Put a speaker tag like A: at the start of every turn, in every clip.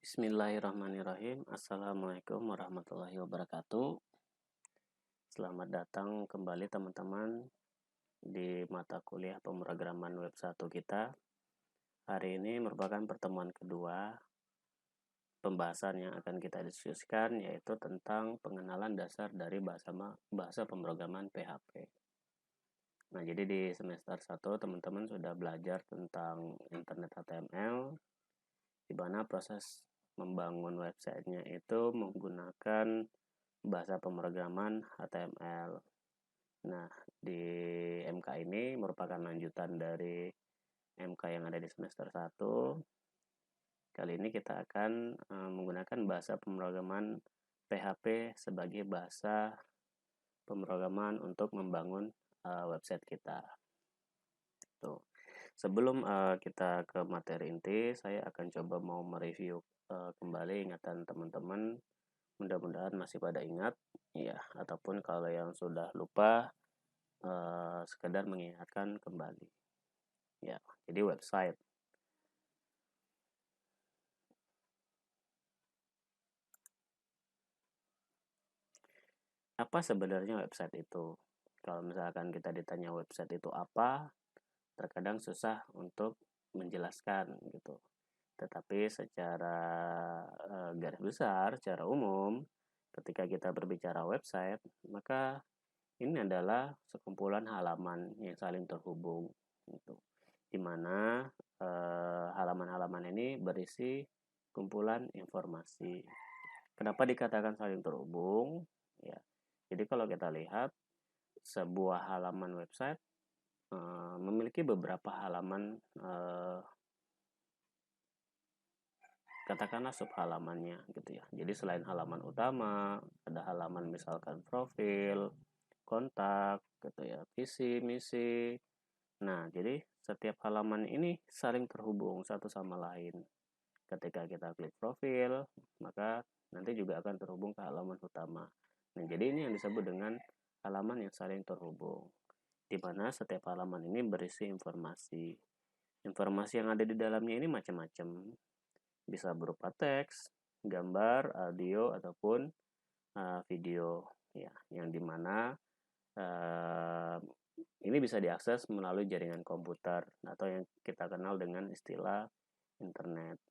A: Bismillahirrahmanirrahim. Assalamualaikum warahmatullahi wabarakatuh. Selamat datang kembali teman-teman di mata kuliah pemrograman web 1 kita. Hari ini merupakan pertemuan kedua. Pembahasan yang akan kita diskusikan yaitu tentang pengenalan dasar dari bahasa pemrograman PHP. Nah, jadi di semester 1 teman-teman sudah belajar tentang internet HTML, di mana proses membangun websitenya itu menggunakan bahasa pemrograman HTML. Nah, di MK ini merupakan lanjutan dari MK yang ada di semester 1. Kali ini kita akan menggunakan bahasa pemrograman PHP sebagai bahasa pemrograman untuk membangun website kita. Tuh. Sebelum kita ke materi inti, saya akan coba mau mereview kembali ingatan teman-teman. Mudah-mudahan masih pada ingat, ya, ataupun kalau yang sudah lupa, sekedar mengingatkan kembali. Ya, jadi website. Apa sebenarnya website itu? Kalau misalkan kita ditanya website itu apa, terkadang susah untuk menjelaskan gitu. Tetapi secara garis besar, secara umum, ketika kita berbicara website, maka ini adalah sekumpulan halaman yang saling terhubung, gitu. Di mana halaman-halaman ini berisi kumpulan informasi. Kenapa dikatakan saling terhubung? Ya, jadi kalau kita lihat sebuah halaman website memiliki beberapa halaman, katakanlah subhalamannya gitu ya. Jadi selain halaman utama, ada halaman misalkan profil, kontak gitu ya, visi, misi. Nah, jadi setiap halaman ini saling terhubung satu sama lain. Ketika kita klik profil, maka nanti juga akan terhubung ke halaman utama. Nah, jadi ini yang disebut dengan halaman yang saling terhubung, di mana setiap halaman ini berisi informasi. Informasi yang ada di dalamnya ini macam-macam. Bisa berupa teks, gambar, audio, ataupun video. Ya, yang dimana ini bisa diakses melalui jaringan komputer atau yang kita kenal dengan istilah internet.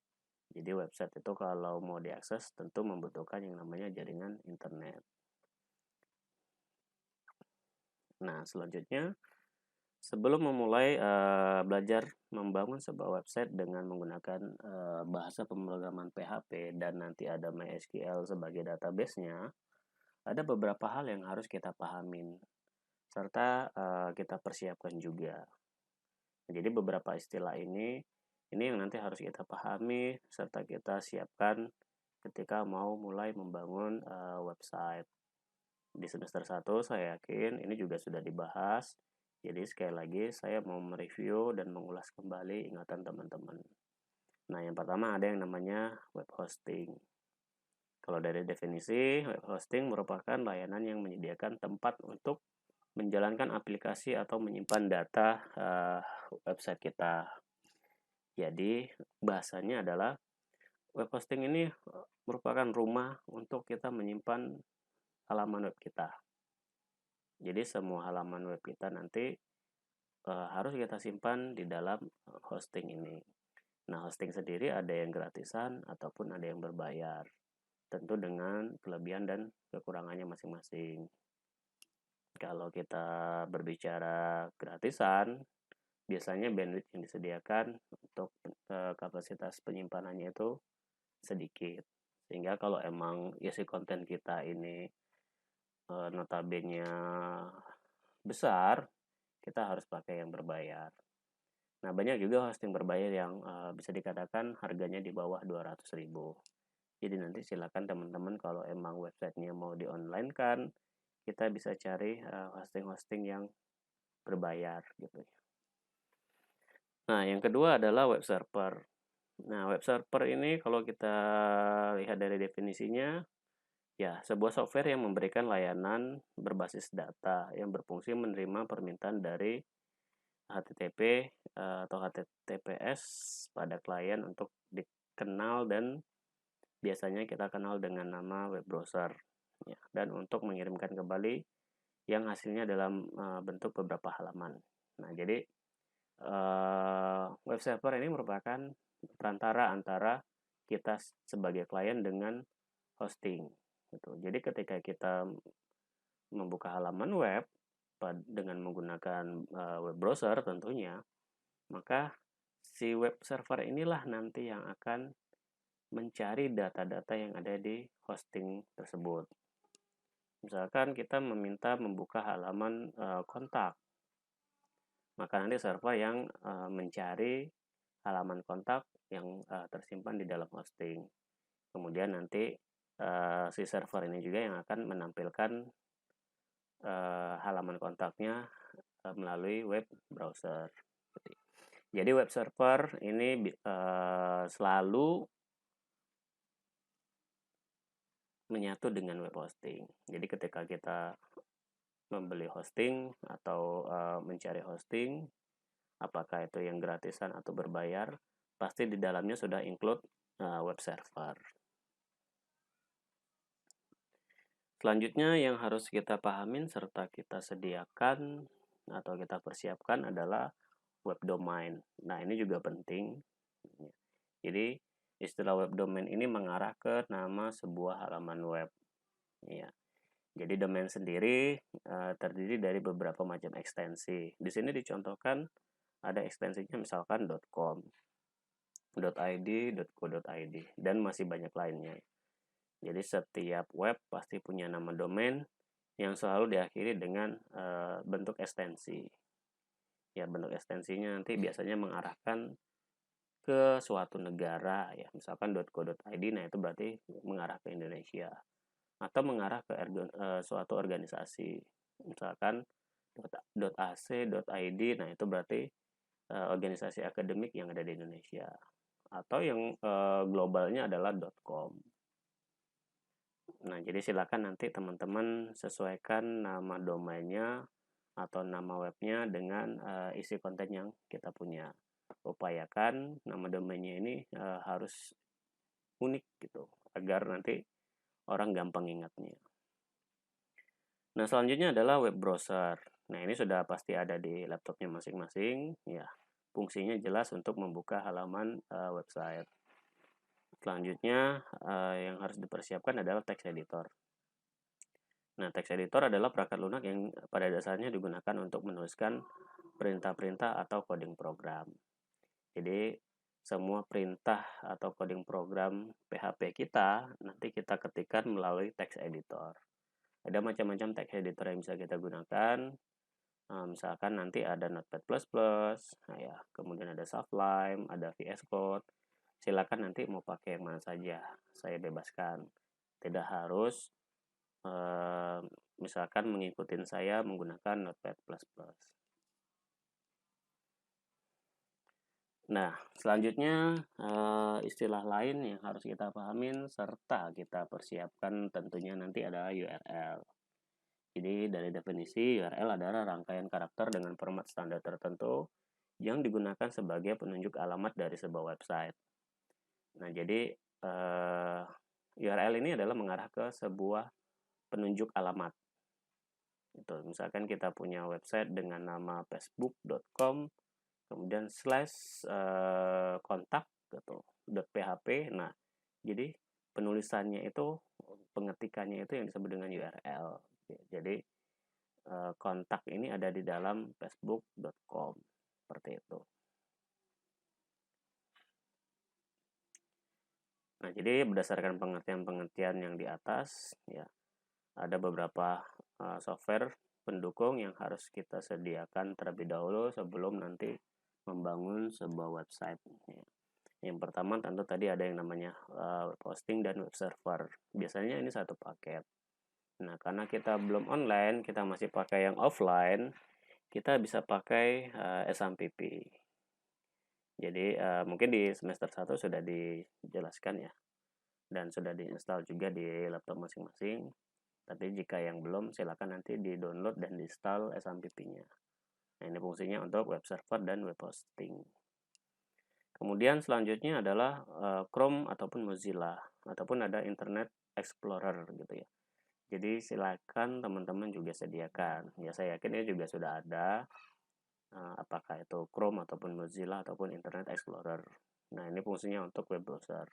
A: Jadi website itu kalau mau diakses tentu membutuhkan yang namanya jaringan internet. Nah, selanjutnya sebelum memulai belajar membangun sebuah website dengan menggunakan bahasa pemrograman PHP dan nanti ada MySQL sebagai database-nya, ada beberapa hal yang harus kita pahamin serta kita persiapkan juga. Jadi beberapa istilah ini yang nanti harus kita pahami serta kita siapkan ketika mau mulai membangun website. Di semester 1 saya yakin ini juga sudah dibahas. Jadi sekali lagi saya mau mereview dan mengulas kembali ingatan teman-teman. Nah, yang pertama ada yang namanya web hosting. Kalau dari definisi, web hosting merupakan layanan yang menyediakan tempat untuk menjalankan aplikasi atau menyimpan data website kita. Jadi bahasanya adalah web hosting ini merupakan rumah untuk kita menyimpan halaman web kita. Jadi semua halaman web kita nanti harus kita simpan di dalam hosting ini. Nah, hosting sendiri ada yang gratisan ataupun ada yang berbayar. Tentu dengan kelebihan dan kekurangannya masing-masing. Kalau kita berbicara gratisan, biasanya bandwidth yang disediakan untuk kapasitas penyimpanannya itu sedikit. Sehingga kalau emang isi konten kita ini notabene besar, kita harus pakai yang berbayar. Nah, banyak juga hosting berbayar yang bisa dikatakan harganya di bawah 200.000. Jadi nanti silakan teman-teman kalau emang websitenya mau di-online kan, kita bisa cari hosting-hosting yang berbayar gitu ya. Nah, yang kedua adalah web server. Nah, web server ini kalau kita lihat dari definisinya, ya, sebuah software yang memberikan layanan berbasis data yang berfungsi menerima permintaan dari HTTP atau HTTPS pada klien untuk dikenal dan biasanya kita kenal dengan nama web browser, ya. Dan untuk mengirimkan kembali yang hasilnya dalam bentuk beberapa halaman. Nah, jadi web server ini merupakan perantara antara kita sebagai klien dengan hosting. Gitu. Jadi ketika kita membuka halaman web dengan menggunakan web browser tentunya, maka si web server inilah nanti yang akan mencari data-data yang ada di hosting tersebut. Misalkan kita meminta membuka halaman kontak, maka nanti server yang mencari halaman kontak yang tersimpan di dalam hosting. Kemudian nanti si server ini juga yang akan menampilkan halaman kontaknya melalui web browser. Jadi web server ini selalu menyatu dengan web hosting. Jadi ketika kita membeli hosting atau mencari hosting, apakah itu yang gratisan atau berbayar, pasti di dalamnya sudah include web server. Selanjutnya yang harus kita pahamin serta kita sediakan atau kita persiapkan adalah web domain. Nah, ini juga penting. Jadi, istilah web domain ini mengarah ke nama sebuah halaman web. Ya. Jadi, domain sendiri terdiri dari beberapa macam ekstensi. Di sini dicontohkan ada ekstensinya misalkan .com, .id, .co.id, dan masih banyak lainnya. Jadi setiap web pasti punya nama domain yang selalu diakhiri dengan bentuk ekstensi. Ya, bentuk ekstensinya nanti biasanya mengarahkan ke suatu negara, ya, misalkan .co.id, nah itu berarti mengarah ke Indonesia, atau mengarah ke suatu organisasi, misalkan .ac.id, nah itu berarti organisasi akademik yang ada di Indonesia, atau yang globalnya adalah .com. Nah, jadi silakan nanti teman-teman sesuaikan nama domainnya atau nama webnya dengan isi konten yang kita punya. Upayakan nama domainnya ini harus unik gitu, agar nanti orang gampang ingatnya. Nah, selanjutnya adalah web browser. Nah, ini sudah pasti ada di laptopnya masing-masing. Ya, fungsinya jelas untuk membuka halaman website. Selanjutnya yang harus dipersiapkan adalah text editor. Nah, text editor adalah perangkat lunak yang pada dasarnya digunakan untuk menuliskan perintah-perintah atau coding program. Jadi, semua perintah atau coding program PHP kita nanti kita ketikkan melalui text editor. Ada macam-macam text editor yang bisa kita gunakan. Misalkan nanti ada Notepad++, nah ya, kemudian ada Sublime, ada VS Code. Silakan nanti mau pakai yang mana saja, saya bebaskan. Tidak harus misalkan mengikuti saya menggunakan Notepad++. Nah, selanjutnya istilah lain yang harus kita pahamin serta kita persiapkan tentunya nanti adalah URL. Jadi dari definisi URL adalah rangkaian karakter dengan format standar tertentu yang digunakan sebagai penunjuk alamat dari sebuah website. Nah, jadi URL ini adalah mengarah ke sebuah penunjuk alamat. Itu, misalkan kita punya website dengan nama facebook.com kemudian /kontak gitu .php. Nah, jadi penulisannya itu, pengetikannya itu yang disebut dengan URL. Jadi kontak ini ada di dalam facebook.com seperti itu. Nah, jadi berdasarkan pengertian-pengertian yang di atas, ya, ada beberapa software pendukung yang harus kita sediakan terlebih dahulu sebelum nanti membangun sebuah website. Yang pertama tentu tadi ada yang namanya web hosting dan web server. Biasanya ini satu paket. Nah, karena kita belum online, kita masih pakai yang offline, kita bisa pakai SMPP. Jadi mungkin di semester 1 sudah dijelaskan ya, dan sudah diinstal juga di laptop masing-masing. Tapi jika yang belum, silakan nanti di-download dan di-install SMPP-nya. Nah, ini fungsinya untuk web server dan web hosting. Kemudian selanjutnya adalah Chrome ataupun Mozilla, ataupun ada Internet Explorer gitu ya. Jadi silakan teman-teman juga sediakan. Ya saya yakin ini juga sudah ada, apakah itu Chrome ataupun Mozilla ataupun Internet Explorer. Nah ini fungsinya untuk web browser.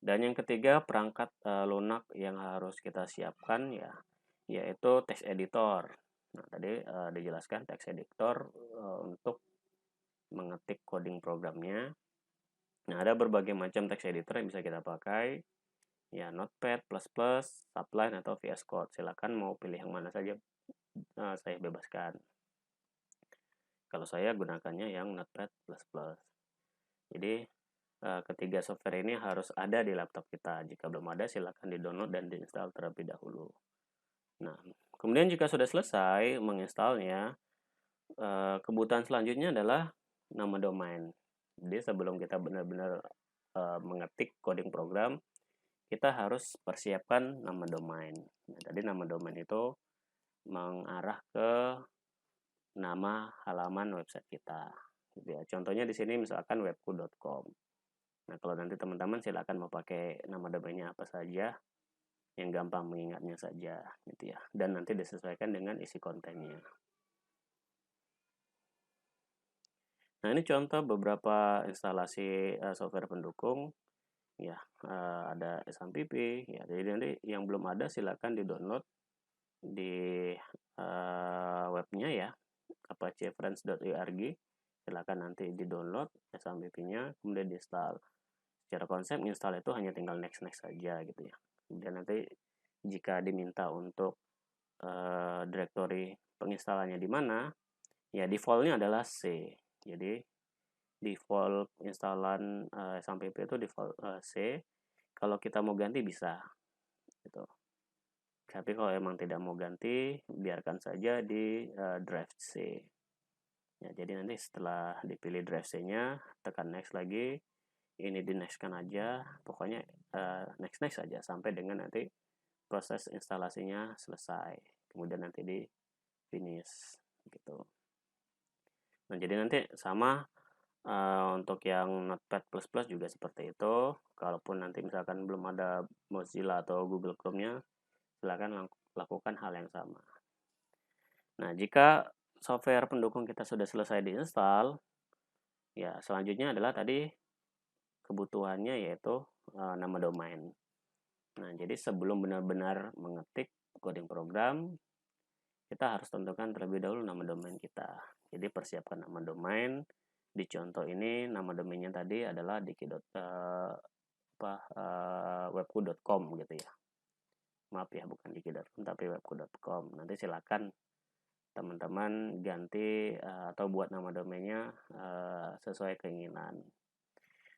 A: Dan yang ketiga perangkat lunak yang harus kita siapkan ya, yaitu text editor. Nah tadi dijelaskan text editor untuk mengetik coding programnya. Nah ada berbagai macam text editor yang bisa kita pakai. Ya Notepad++, Sublime atau VS Code. Silakan mau pilih yang mana saja, saya bebaskan. Kalau saya gunakannya yang Notepad++. Jadi ketiga software ini harus ada di laptop kita. Jika belum ada silakan di-download dan diinstal terlebih dahulu. Nah, kemudian jika sudah selesai menginstalnya, kebutuhan selanjutnya adalah nama domain. Jadi sebelum kita benar-benar mengetik coding program, kita harus persiapkan nama domain. Nah, tadi nama domain itu mengarah ke nama halaman website kita. Gitu ya. Contohnya di sini misalkan webku.com. Nah, kalau nanti teman-teman silakan mau pakai nama domainnya apa saja, yang gampang mengingatnya saja, gitu ya. Dan nanti disesuaikan dengan isi kontennya. Nah, ini contoh beberapa instalasi software pendukung. Ya, ada SMPP. Ya, jadi nanti yang belum ada silakan di-download di webnya ya, apachefriends.org. Silakan nanti di-download SMPP-nya, kemudian di-install. Secara konsep install itu hanya tinggal next saja gitu ya. Kemudian nanti jika diminta untuk direktori penginstalannya di mana, ya default-nya adalah C. Jadi default instalan SMPP itu default C. Kalau kita mau ganti bisa gitu. Tapi kalau emang tidak mau ganti, biarkan saja di drive C. Ya, jadi nanti setelah dipilih drive C-nya, tekan next lagi. Ini di next-kan aja, pokoknya next saja sampai dengan nanti proses instalasinya selesai. Kemudian nanti di finish gitu. Nah, jadi nanti sama untuk yang Notepad++ juga seperti itu. Kalaupun nanti misalkan belum ada Mozilla atau Google Chrome-nya, silakan lakukan hal yang sama. Nah, jika software pendukung kita sudah selesai diinstal, ya selanjutnya adalah tadi kebutuhannya yaitu nama domain. Nah, jadi sebelum benar-benar mengetik coding program, kita harus tentukan terlebih dahulu nama domain kita. Jadi persiapkan nama domain. Di contoh ini nama domainnya tadi adalah webku.com gitu ya. Maaf ya, bukan diki.com tapi webku.com. Nanti silakan teman-teman ganti atau buat nama domainnya sesuai keinginan.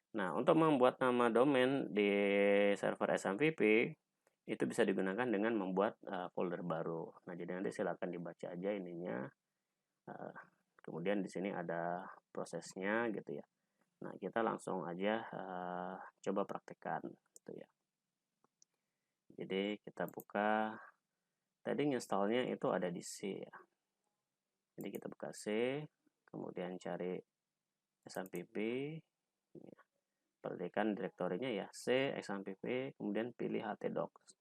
A: Nah, untuk membuat nama domain di server SMPP itu bisa digunakan dengan membuat folder baru. Nah, jadi nanti silakan dibaca aja ininya. Kemudian di sini ada prosesnya gitu ya. Nah, kita langsung aja coba praktekkan gitu ya. Jadi kita buka, tadi installnya itu ada di C ya. Jadi kita buka C, kemudian cari SMPP, ya. Perhatikan direktorinya ya, C, XMPP, kemudian pilih htdocs.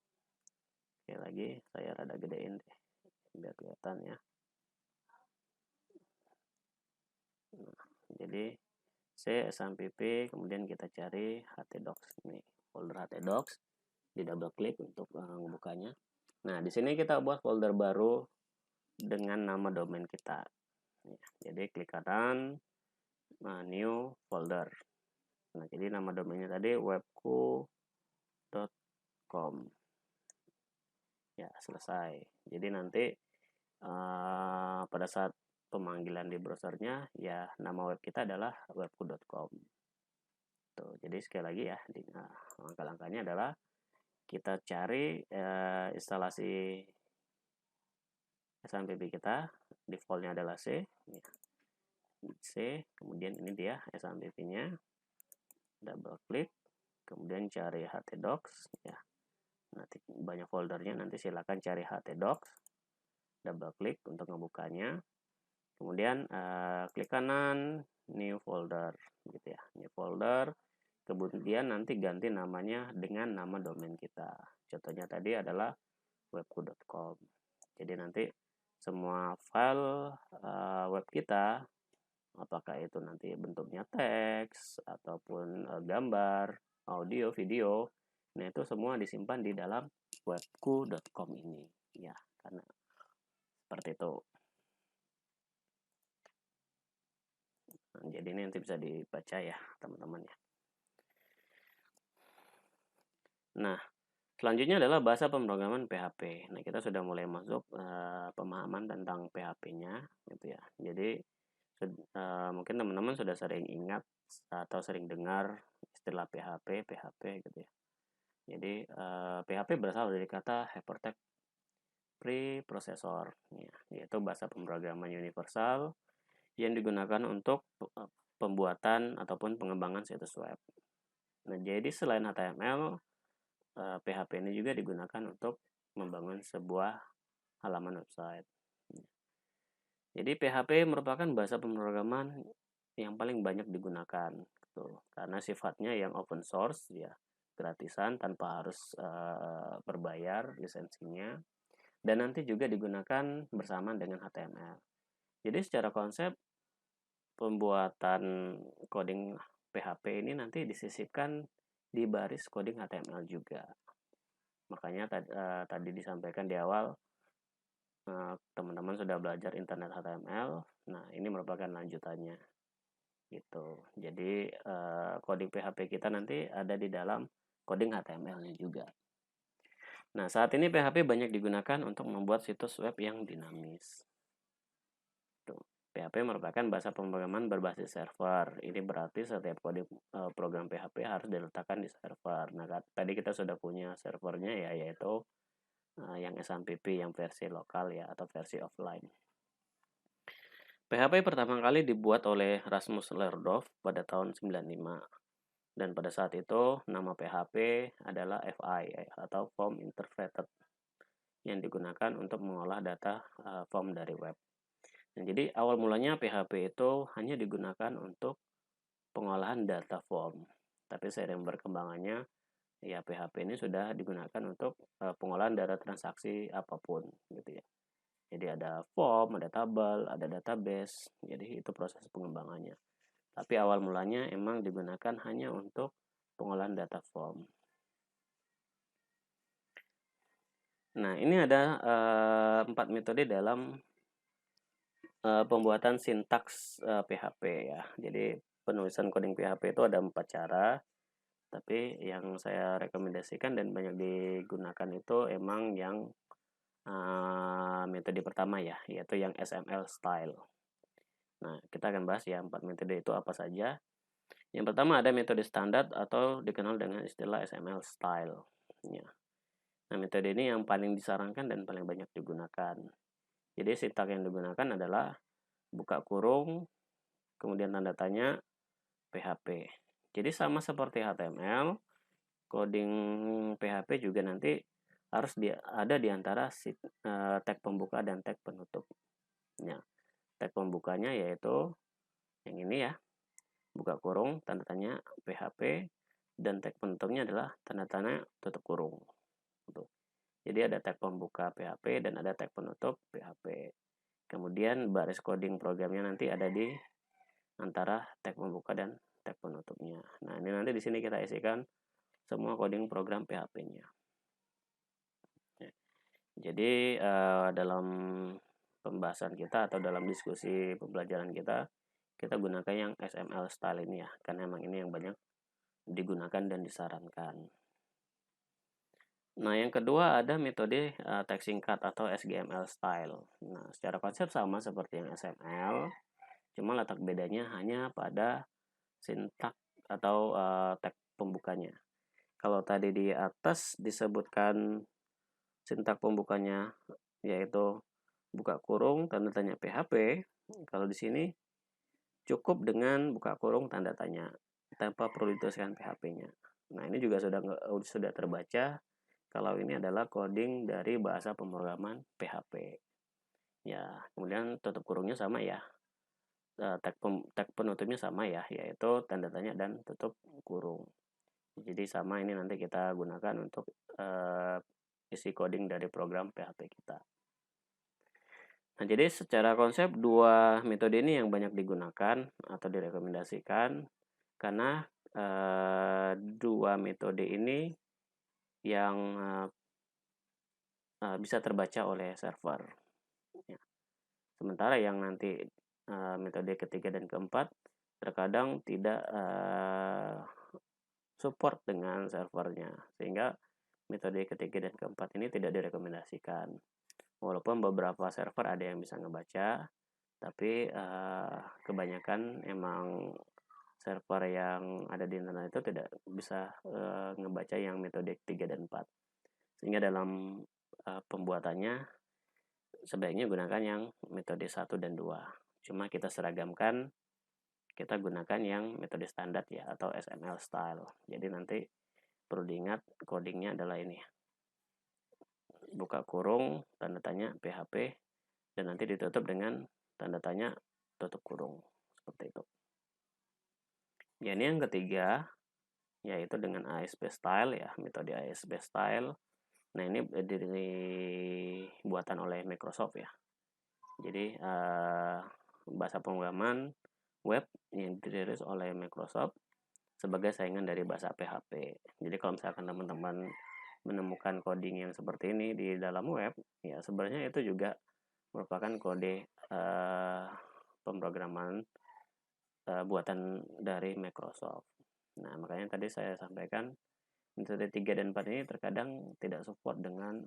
A: Oke, lagi saya rada gedein deh, biar kelihatan ya. Nah, jadi C, XMPP, kemudian kita cari htdocs ini, folder htdocs, di double klik untuk membukanya. Nah, di sini kita buat folder baru dengan nama domain kita. Jadi klik kanan, new folder. Nah, jadi nama domainnya tadi webku.com. Ya, selesai. Jadi nanti pada saat pemanggilan di browsernya, ya nama web kita adalah webku.com. Tuh, jadi sekali lagi ya, langkah-langkahnya adalah kita cari instalasi SMPP kita, defaultnya adalah C. Ya. C, kemudian ini dia SMPP-nya. Double klik, kemudian cari htdocs ya. Nanti banyak foldernya, nanti silakan cari htdocs. Double klik untuk ngebukanya. Kemudian klik kanan, new folder gitu ya, new folder. Kemudian nanti ganti namanya dengan nama domain kita. Contohnya tadi adalah webku.com. Jadi nanti semua file web kita, apakah itu nanti bentuknya teks ataupun gambar, audio, video, nah itu semua disimpan di dalam webku.com ini ya, karena seperti itu. Nah, jadi ini nanti bisa dibaca ya teman-teman ya. Nah, selanjutnya adalah bahasa pemrograman PHP. Nah, kita sudah mulai masuk pemahaman tentang PHP-nya gitu ya. Jadi mungkin teman-teman sudah sering ingat atau sering dengar istilah PHP gitu ya. Jadi PHP berasal dari kata Hypertext Preprocessor, ya, yaitu bahasa pemrograman universal yang digunakan untuk pembuatan ataupun pengembangan situs web. Nah, jadi selain HTML, PHP ini juga digunakan untuk membangun sebuah halaman website. Jadi PHP merupakan bahasa pemrograman yang paling banyak digunakan, gitu. Karena sifatnya yang open source ya, gratisan tanpa harus berbayar lisensinya, dan nanti juga digunakan bersamaan dengan HTML. Jadi secara konsep pembuatan coding PHP ini nanti disisipkan di baris coding HTML juga. Makanya tadi disampaikan di awal teman-teman sudah belajar internet HTML. Nah, ini merupakan lanjutannya gitu. Jadi coding PHP kita nanti ada di dalam coding HTML-nya juga. Nah, saat ini PHP banyak digunakan untuk membuat situs web yang dinamis. PHP merupakan bahasa pemrograman berbasis server. Ini berarti setiap kode program PHP harus diletakkan di server. Nah, tadi kita sudah punya servernya ya, yaitu yang SMPP yang versi lokal ya, atau versi offline. PHP pertama kali dibuat oleh Rasmus Lerdorf pada tahun 95. Dan pada saat itu nama PHP adalah FI atau Form Interpreted, yang digunakan untuk mengolah data form dari web. Nah, jadi awal mulanya PHP itu hanya digunakan untuk pengolahan data form. Tapi seiring berkembangannya, ya PHP ini sudah digunakan untuk pengolahan data transaksi apapun gitu ya. Jadi ada form, ada tabel, ada database. Jadi itu proses pengembangannya. Tapi awal mulanya emang digunakan hanya untuk pengolahan data form. Nah, ini ada 4 metode dalam pembuatan sintaks PHP ya. Jadi penulisan coding PHP itu ada 4 cara. Tapi yang saya rekomendasikan dan banyak digunakan itu emang yang metode pertama ya, yaitu yang SML style. Nah, kita akan bahas ya 4 metode itu apa saja. Yang pertama ada metode standar atau dikenal dengan istilah SML style. Ya. Nah, metode ini yang paling disarankan dan paling banyak digunakan. Jadi sintaks yang digunakan adalah buka kurung, kemudian tanda tanya, PHP. Jadi sama seperti HTML, coding PHP juga nanti harus ada di antara tag pembuka dan tag penutup. Ya, tag pembukanya yaitu yang ini ya, buka kurung, tanda tanya, PHP, dan tag penutupnya adalah tanda tanya, tutup kurung. Jadi ada tag pembuka PHP dan ada tag penutup PHP. Kemudian baris coding programnya nanti ada di antara tag pembuka dan tag penutupnya. Nah, ini nanti di sini kita isikan semua coding program PHP-nya. Jadi dalam pembahasan kita atau dalam diskusi pembelajaran kita gunakan yang SML style ini ya, karena emang ini yang banyak digunakan dan disarankan. Nah, yang kedua ada metode teks singkat atau SGML style. Nah, secara konsep sama seperti yang SML, cuma letak bedanya hanya pada sintak atau tag pembukanya. Kalau tadi di atas disebutkan sintak pembukanya yaitu buka kurung tanda tanya PHP, kalau di sini cukup dengan buka kurung tanda tanya tanpa perlu dituliskan PHP-nya. Nah, ini juga sudah terbaca kalau ini adalah coding dari bahasa pemrograman PHP. Ya, kemudian tutup kurungnya sama ya. tag penutupnya sama ya, yaitu tanda tanya dan tutup kurung. Jadi sama ini nanti kita gunakan untuk isi coding dari program PHP kita. Nah, jadi secara konsep dua metode ini yang banyak digunakan atau direkomendasikan karena dua metode ini yang bisa terbaca oleh server. Ya. Sementara yang nanti metode ketiga dan keempat terkadang tidak support dengan servernya, sehingga metode ketiga dan keempat ini tidak direkomendasikan. Walaupun beberapa server ada yang bisa ngebaca, tapi kebanyakan emang server yang ada di internet itu tidak bisa ngebaca yang metode 3 dan 4. Sehingga dalam pembuatannya sebaiknya gunakan yang metode 1 dan 2. Cuma kita seragamkan, kita gunakan yang metode standar ya, atau XML style. Jadi nanti perlu diingat codingnya adalah ini. Buka kurung, tanda tanya, PHP, dan nanti ditutup dengan tanda tanya, tutup kurung. Seperti itu. Ya, ini yang ketiga, yaitu dengan ASP style ya, metode ASP style. Nah, ini buatan oleh Microsoft ya. Jadi bahasa pemrograman web yang dirilis oleh Microsoft sebagai saingan dari bahasa PHP. Jadi kalau misalkan teman-teman menemukan coding yang seperti ini di dalam web, ya sebenarnya itu juga merupakan kode pemrograman buatan dari Microsoft. Nah, makanya tadi saya sampaikan metode 3 dan 4 ini terkadang tidak support dengan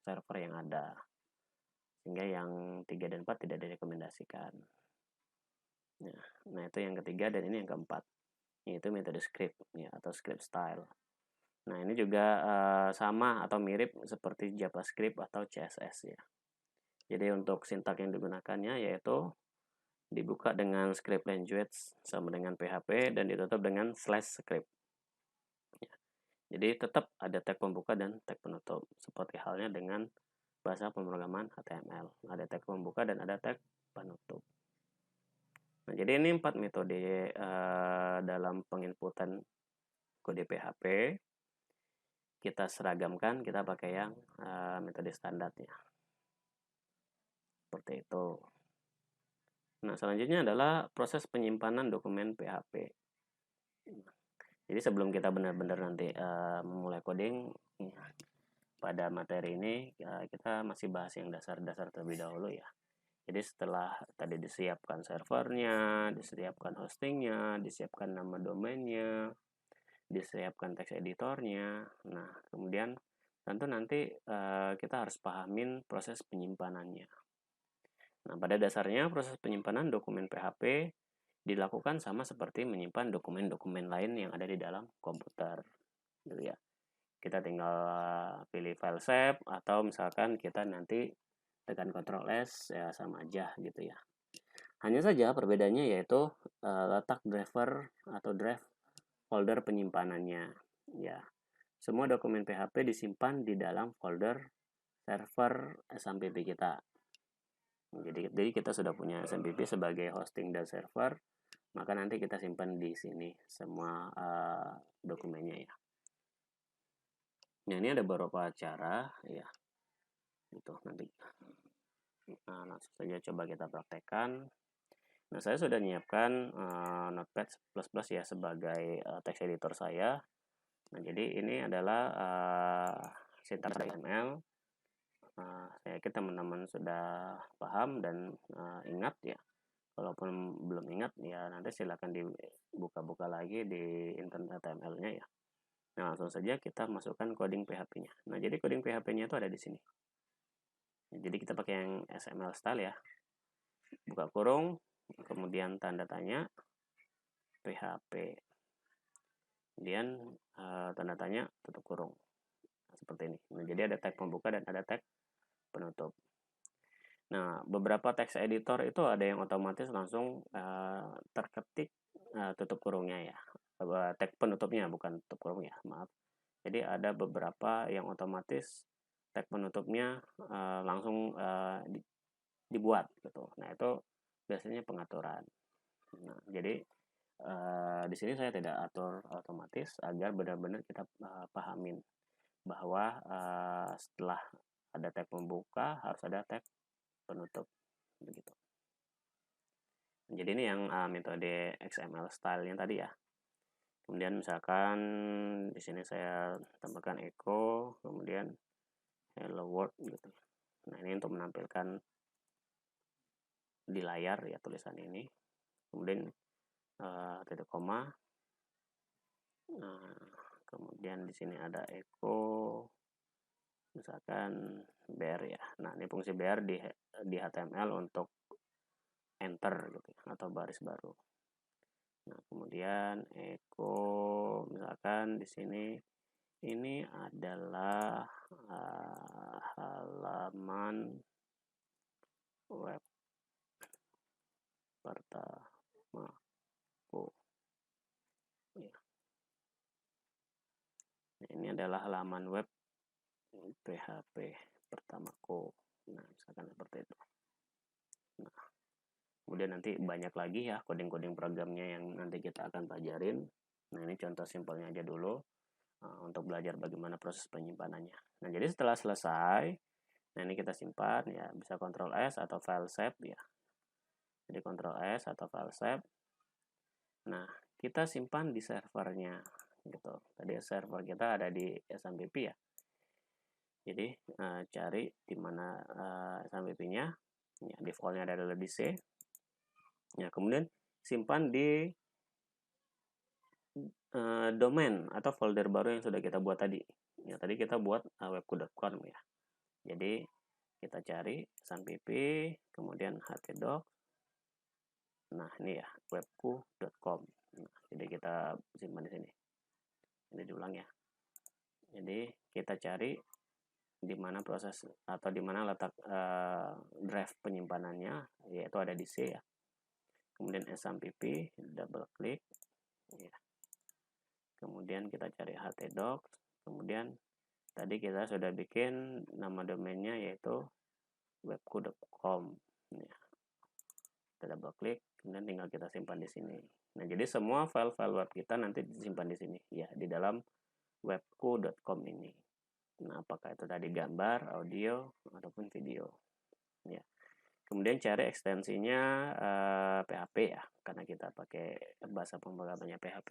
A: server yang ada. Sehingga yang 3 dan 4 tidak direkomendasikan. Nah, itu yang ketiga dan ini yang keempat. Yaitu metode script ya, atau script style. Nah, ini juga sama atau mirip seperti JavaScript atau CSS ya. Jadi untuk sintak yang digunakannya yaitu dibuka dengan script language sama dengan PHP dan ditutup dengan /script. Ya. Jadi tetap ada tag pembuka dan tag penutup seperti halnya dengan bahasa pemrograman HTML. Ada tag pembuka dan ada tag penutup. Nah, jadi ini 4 metode dalam penginputan kode PHP. Kita seragamkan, kita pakai yang metode standar ya. Seperti itu. Nah, selanjutnya adalah proses penyimpanan dokumen PHP. Jadi sebelum kita benar-benar nanti memulai coding pada materi ini, kita masih bahas yang dasar-dasar terlebih dahulu ya. Jadi setelah tadi disiapkan servernya, disiapkan hostingnya, disiapkan nama domainnya, disiapkan text editornya. Nah, kemudian tentu nanti kita harus pahamin proses penyimpanannya. Nah, pada dasarnya proses penyimpanan dokumen PHP dilakukan sama seperti menyimpan dokumen-dokumen lain yang ada di dalam komputer. Gitu ya. Kita tinggal pilih file save atau misalkan kita nanti tekan Ctrl S ya sama aja gitu ya. Hanya saja perbedaannya yaitu letak driver atau drive folder penyimpanannya. Ya. Semua dokumen PHP disimpan di dalam folder server SMPP kita. Jadi kita sudah punya SMPP sebagai hosting dan server, maka nanti kita simpan di sini semua dokumennya ya. Nah, ini ada beberapa cara ya. Itu nanti langsung saja coba kita praktekkan. Nah, saya sudah menyiapkan Notepad++ ya sebagai text editor saya. Nah, jadi ini adalah sintaks HTML. Saya yakin teman-teman sudah paham dan ingat ya. Walaupun belum ingat ya nanti silakan dibuka-buka lagi di internet HTML-nya ya. Nah, langsung saja kita masukkan coding PHP-nya. Nah, jadi coding PHP-nya itu ada di sini. Jadi kita pakai yang XML style ya. Buka kurung, kemudian tanda tanya PHP. Kemudian tanda tanya tutup kurung. Nah, seperti ini. Nah, jadi ada tag pembuka dan ada tag penutup. Nah, beberapa text editor itu ada yang otomatis langsung terketik tutup kurungnya ya. Tag penutupnya bukan tutup kurung ya, maaf. Jadi ada beberapa yang otomatis tag penutupnya langsung dibuat gitu. Nah, itu biasanya pengaturan. Nah, jadi di sini saya tidak atur otomatis agar benar-benar kita pahamin bahwa setelah ada tag pembuka harus ada tag penutup begitu. Jadi ini yang metode XML style-nya tadi ya. Kemudian misalkan di sini saya tambahkan echo, kemudian hello world gitu. Nah, ini untuk menampilkan di layar ya tulisan ini. Kemudian titik koma. Nah, kemudian di sini ada echo, misalkan bear ya. Nah, ini fungsi bear di HTML untuk enter gitu atau baris baru. Nah, kemudian echo misalkan di sini ini adalah halaman web pertamaku. Ya. Nah, ini adalah halaman web PHP pertamaku. Nah, misalkan seperti itu. Nah, kemudian nanti banyak lagi ya coding-coding programnya yang nanti kita akan pelajarin. Nah, ini contoh simpelnya aja dulu untuk belajar bagaimana proses penyimpanannya. Nah, jadi setelah selesai, nah ini kita simpan ya, bisa Ctrl S atau file save ya. Jadi Ctrl S atau file save. Nah, kita simpan di servernya gitu. Tadi server kita ada di SMPP ya. Jadi cari di mana SMPP-nya. Ya, defaultnya adalah di C. Ya, kemudian simpan di domain atau folder baru yang sudah kita buat tadi. Ya, tadi kita buat webku.com ya. Jadi kita cari SMPP, kemudian htdoc. Nah, ini ya webku.com. Nah, jadi kita simpan di sini. Ini diulang ya. Jadi kita cari di mana proses atau di mana letak drive penyimpanannya, yaitu ada di C ya. Kemudian SMPP, double klik ya. Kemudian kita cari htdoc, kemudian tadi kita sudah bikin nama domainnya yaitu webku.com ya. Kita double klik, kemudian tinggal kita simpan di sini. Nah, jadi semua file-file web kita nanti disimpan di sini ya, di dalam webku.com ini. Nah, apakah itu tadi gambar, audio, ataupun video ya. Kemudian cari ekstensinya PHP ya, karena kita pakai bahasa pemrogramannya PHP.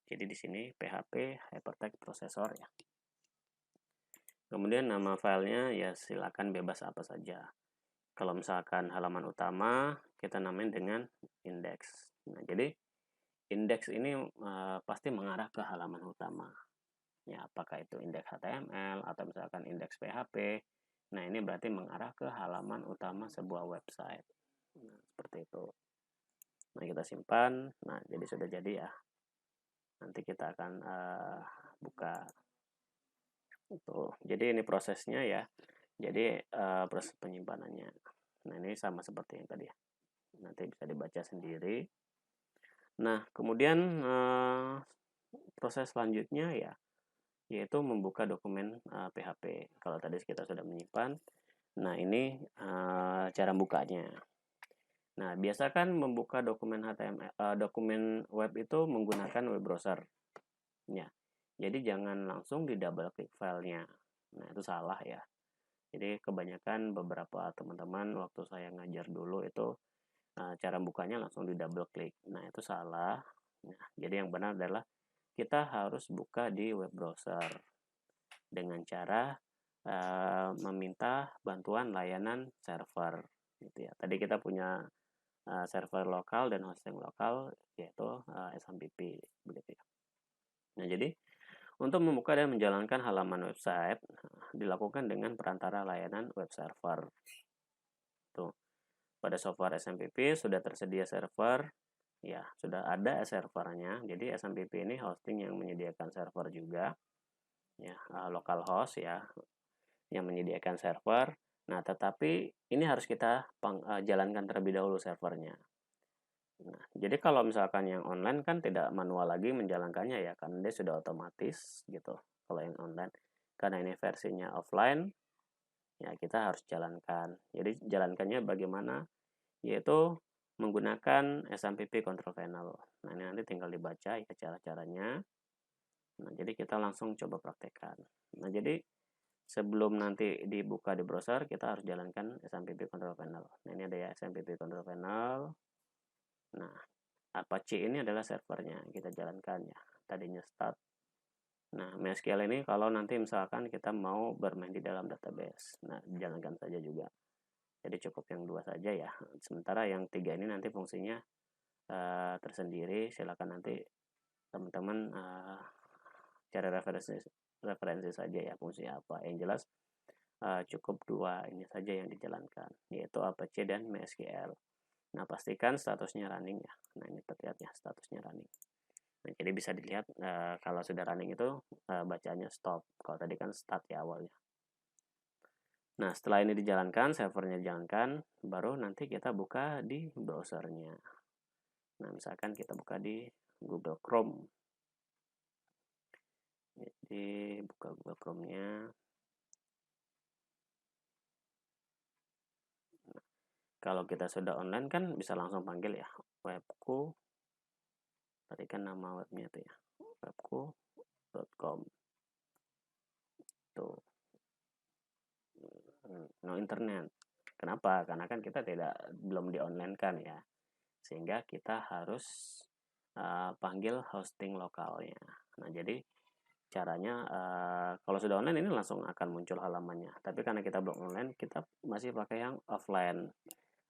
A: Jadi di sini PHP Hypertext Processor ya. Kemudian nama filenya ya silakan bebas apa saja. Kalau misalkan halaman utama kita namain dengan index. Nah, jadi index ini pasti mengarah ke halaman utama. Ya, apakah itu indeks HTML atau misalkan indeks PHP. Nah, ini berarti mengarah ke halaman utama sebuah website. Nah, seperti itu. Nah, kita simpan. Nah, jadi sudah jadi ya. Nanti kita akan buka itu. Jadi ini prosesnya ya. Jadi proses penyimpanannya. Nah, ini sama seperti yang tadi ya. Nanti bisa dibaca sendiri. Nah, kemudian proses selanjutnya ya, yaitu membuka dokumen PHP. Kalau tadi kita sudah menyimpan. Nah, ini cara bukanya. Nah, biasakan membuka dokumen HTML, dokumen web itu menggunakan web browser. Ya. Jadi jangan langsung di double klik filenya. Nah, itu salah ya. Jadi kebanyakan beberapa teman-teman waktu saya ngajar dulu itu cara bukanya langsung di double klik. Nah, itu salah. Nah, jadi yang benar adalah kita harus buka di web browser dengan cara meminta bantuan layanan server gitu ya. Tadi kita punya server lokal dan hosting lokal yaitu SMPP begitu ya. Nah, jadi untuk membuka dan menjalankan halaman website dilakukan dengan perantara layanan web server. Tuh. Pada software SMPP sudah tersedia server, ya sudah ada servernya. Jadi SMPP ini hosting yang menyediakan server juga, ya local host ya, yang menyediakan server. Nah, tetapi ini harus kita jalankan terlebih dahulu servernya. Nah, jadi kalau misalkan yang online kan tidak manual lagi menjalankannya ya, karena dia sudah otomatis gitu. Kalau yang online, karena ini versinya offline, ya kita harus jalankan. Jadi jalankannya bagaimana? Yaitu menggunakan SMPP Control Panel. Nah, ini nanti tinggal dibaca ya cara-caranya. Nah, jadi kita langsung coba praktekkan. Nah, jadi sebelum nanti dibuka di browser, kita harus jalankan SMPP Control Panel. Nah, ini ada ya SMPP Control Panel. Nah, Apache ini adalah servernya. Kita jalankan ya. Tadinya start. Nah, MySQL ini kalau nanti misalkan kita mau bermain di dalam database. Nah, jalankan saja juga. Jadi cukup yang 2 saja ya. Sementara yang 3 ini nanti fungsinya tersendiri. Silakan nanti teman-teman cari referensi saja ya fungsi apa. Yang jelas cukup 2 ini saja yang dijalankan, yaitu Apache dan MySQL. Nah, pastikan statusnya running ya. Nah, ini terlihat ya statusnya running. Nah, jadi bisa dilihat kalau sudah running itu bacanya stop. Kalau tadi kan start ya awalnya. Nah, setelah ini dijalankan, servernya dijalankan, baru nanti kita buka di browsernya. Nah, misalkan kita buka di Google Chrome. Jadi, buka Google Chrome-nya. Nah, kalau kita sudah online kan bisa langsung panggil ya, webku. Tadi kan nama webnya itu ya, webku.com. Tuh. No internet. Kenapa? Karena kan kita belum di online kan ya, sehingga kita harus panggil hosting lokalnya. Nah, jadi caranya kalau sudah online ini langsung akan muncul halamannya. Tapi karena kita belum online, kita masih pakai yang offline.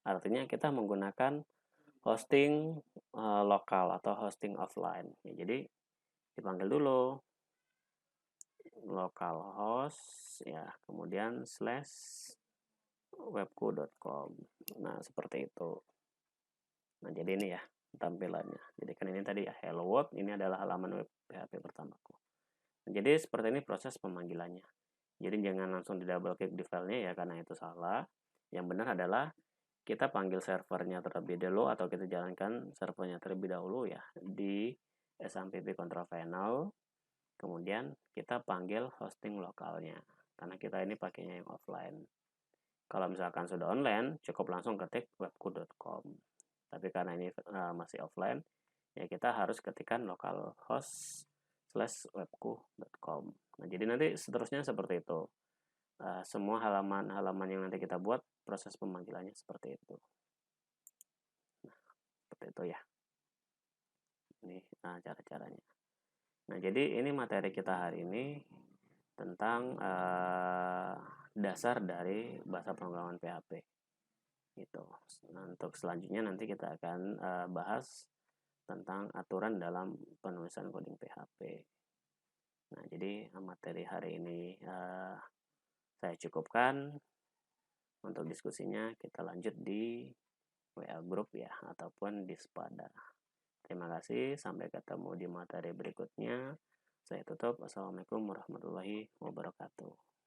A: Artinya kita menggunakan hosting lokal atau hosting offline. Ya, jadi dipanggil dulu localhost ya, kemudian /webku.com. Nah, seperti itu. Nah, jadi ini ya tampilannya. Jadi kan ini tadi ya hello world, ini adalah halaman web PHP pertamaku. Nah, jadi seperti ini proses pemanggilannya. Jadi jangan langsung di double click di filenya ya, karena itu salah. Yang benar adalah kita panggil servernya terlebih dahulu atau kita jalankan servernya terlebih dahulu ya di SMPP Control Panel. Kemudian kita panggil hosting lokalnya karena kita ini pakainya yang offline. Kalau misalkan sudah online, cukup langsung ketik webku.com. Tapi karena ini masih offline, ya kita harus ketikkan localhost /webku.com. Nah, jadi nanti seterusnya seperti itu. Semua halaman-halaman yang nanti kita buat, proses pemanggilannya seperti itu. Nah, seperti itu ya. Ini cara-caranya. Nah, jadi ini materi kita hari ini tentang dasar dari bahasa pemrograman PHP. Gitu. Nah, untuk selanjutnya nanti kita akan bahas tentang aturan dalam penulisan coding PHP. Nah, jadi materi hari ini saya cukupkan. Untuk diskusinya kita lanjut di WA Group ya, ataupun di Spada. Terima kasih, sampai ketemu di materi berikutnya. Saya tutup. Assalamualaikum warahmatullahi wabarakatuh.